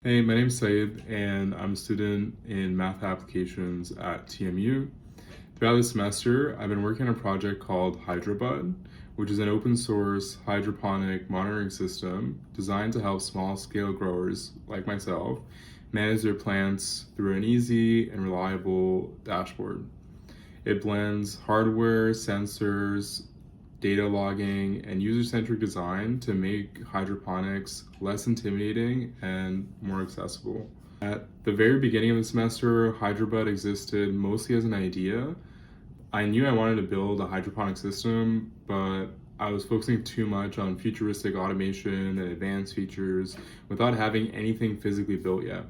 Hey, my name's Syed, and I'm a student in math applications at TMU. Throughout the semester, I've been working on a project called Hydrobud, which is an open source hydroponic monitoring system designed to help small scale growers like myself manage their plants through an easy and reliable dashboard. It blends hardware, sensors, data logging, and user-centric design to make hydroponics less intimidating and more accessible. At the very beginning of the semester, Hydrobud existed mostly as an idea. I knew I wanted to build a hydroponic system, but I was focusing too much on futuristic automation and advanced features without having anything physically built yet.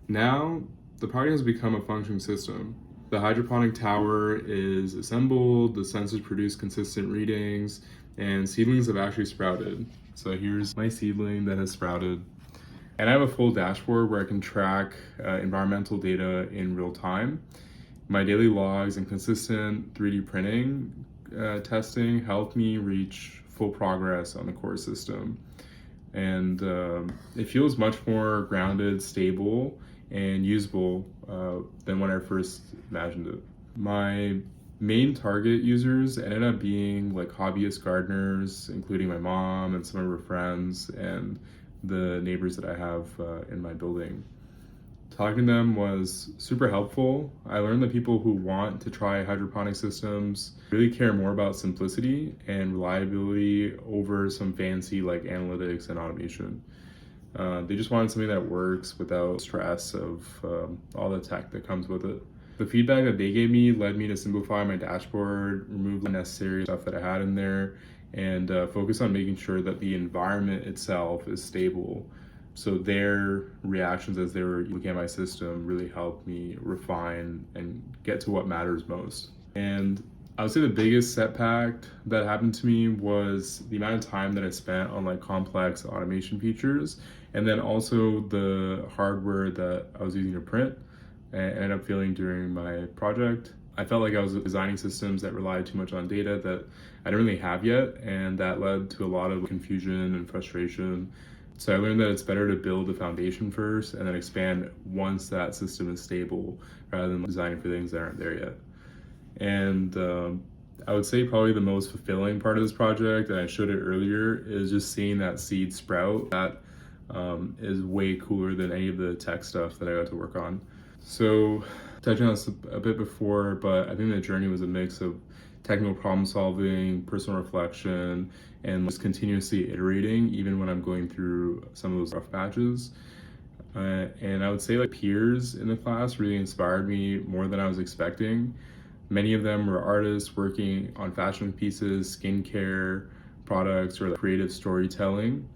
Now, the project has become a functioning system. The hydroponic tower is assembled, the sensors produce consistent readings, and seedlings have actually sprouted. So here's my seedling that has sprouted. And I have a full dashboard where I can track environmental data in real time. My daily logs and consistent 3D printing testing help me reach full progress on the core system. And it feels much more grounded, stable, and usable than when I first imagined it. My main target users ended up being like hobbyist gardeners, including my mom and some of her friends and the neighbors that I have in my building. Talking to them was super helpful. I learned that people who want to try hydroponic systems really care more about simplicity and reliability over some fancy like analytics and automation. They just wanted something that works without stress of all the tech that comes with it. The feedback that they gave me led me to simplify my dashboard, remove the necessary stuff that I had in there, and focus on making sure that the environment itself is stable. So their reactions as they were looking at my system really helped me refine and get to what matters most. And I would say the biggest setback that happened to me was the amount of time that I spent on like complex automation features, and then also the hardware that I was using to print and ended up feeling during my project. I felt like I was designing systems that relied too much on data that I didn't really have yet, and that led to a lot of confusion and frustration. So I learned that it's better to build the foundation first and then expand once that system is stable rather than designing for things that aren't there yet. And I would say probably the most fulfilling part of this project, and I showed it earlier, is just seeing that seed sprout. That is way cooler than any of the tech stuff that I got to work on. So touching on this a bit before, but I think the journey was a mix of technical problem solving, personal reflection, and just continuously iterating, even when I'm going through some of those rough patches. And I would say like peers in the class really inspired me more than I was expecting. Many of them were artists working on fashion pieces, skincare products, or like creative storytelling.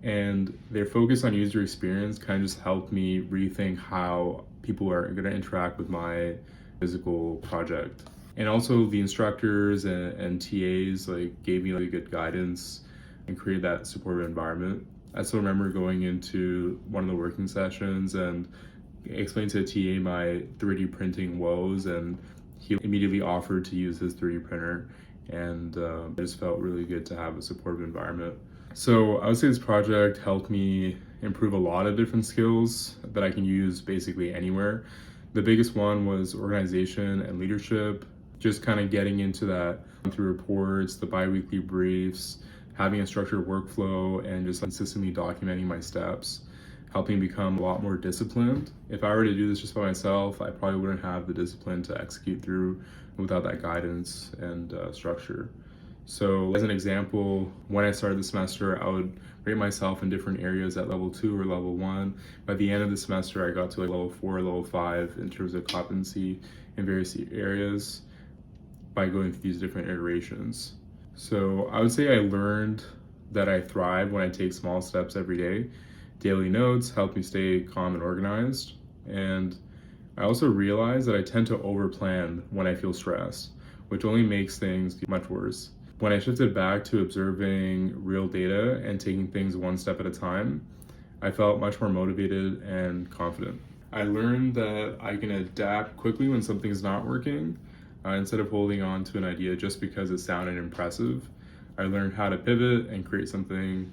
And their focus on user experience kind of just helped me rethink how people are going to interact with my physical project. And also the instructors and TAs like gave me like good guidance and created that supportive environment. I still remember going into one of the working sessions and explained to a TA my 3D printing woes, and he immediately offered to use his 3D printer, and it just felt really good to have a supportive environment. So I would say this project helped me improve a lot of different skills that I can use basically anywhere. The biggest one was organization and leadership, just kind of getting into that through reports, the bi-weekly briefs, having a structured workflow, and just consistently documenting my steps, helping me become a lot more disciplined. If I were to do this just by myself, I probably wouldn't have the discipline to execute through without that guidance and structure. So as an example, when I started the semester, I would rate myself in different areas at level 2 or level 1. By the end of the semester, I got to like level 4 or level 5 in terms of competency in various areas by going through these different iterations. So I would say I learned that I thrive when I take small steps every day. Daily notes help me stay calm and organized. And I also realized that I tend to overplan when I feel stressed, which only makes things much worse. When I shifted back to observing real data and taking things one step at a time, I felt much more motivated and confident. I learned that I can adapt quickly when something's not working. Instead of holding on to an idea just because it sounded impressive, I learned how to pivot and create something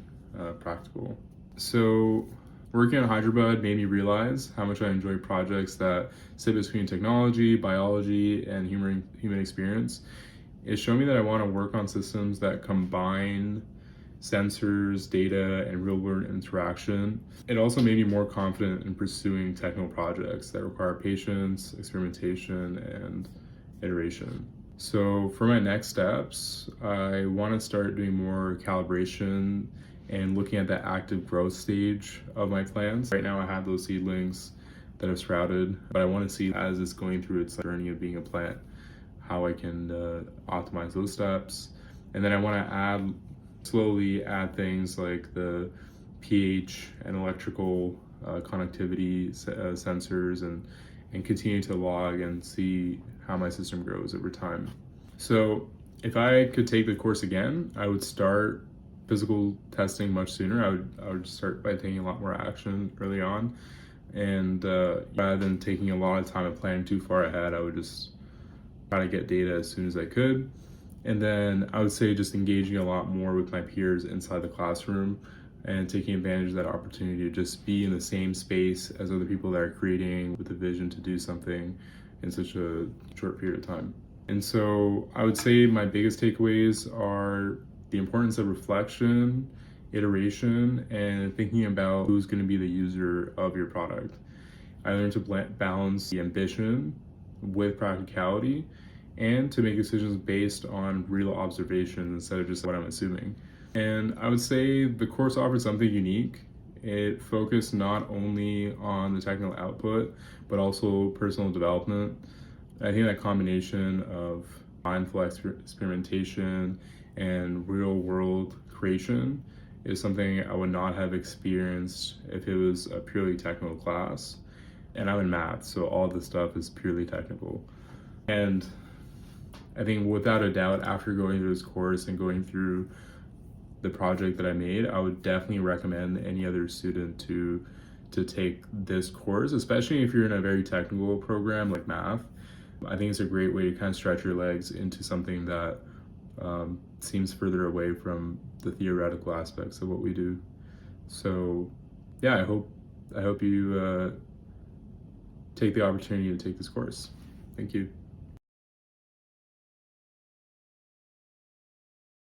practical. So Working on Hyderabad made me realize how much I enjoy projects that sit between technology, biology, and human experience. It showed me that I want to work on systems that combine sensors, data, and real-world interaction. It also made me more confident in pursuing technical projects that require patience, experimentation, and iteration. So for my next steps, I want to start doing more calibration and looking at the active growth stage of my plants. Right now I have those seedlings that have sprouted, but I want to see as it's going through its journey of being a plant, how I can optimize those steps. And then I want to slowly add things like the pH and electrical connectivity sensors and continue to log and see how my system grows over time. So if I could take the course again, I would start physical testing much sooner. I would start by taking a lot more action early on, and rather than taking a lot of time and planning too far ahead, I would just try to get data as soon as I could. And then I would say just engaging a lot more with my peers inside the classroom and taking advantage of that opportunity to just be in the same space as other people that are creating with a vision to do something in such a short period of time. And so I would say my biggest takeaways are the importance of reflection, iteration, and thinking about who's going to be the user of your product. I learned to balance the ambition with practicality and to make decisions based on real observations instead of just what I'm assuming. And I would say the course offered something unique. It focused not only on the technical output, but also personal development. I think that combination of mindful experimentation and real world creation is something I would not have experienced if it was a purely technical class. And I'm in math, so all this stuff is purely technical. And I think without a doubt, after going through this course and going through the project that I made, I would definitely recommend any other student to take this course, especially if you're in a very technical program like math. I think it's a great way to kind of stretch your legs into something that seems further away from the theoretical aspects of what we do. So yeah, I hope you take the opportunity to take this course. Thank you.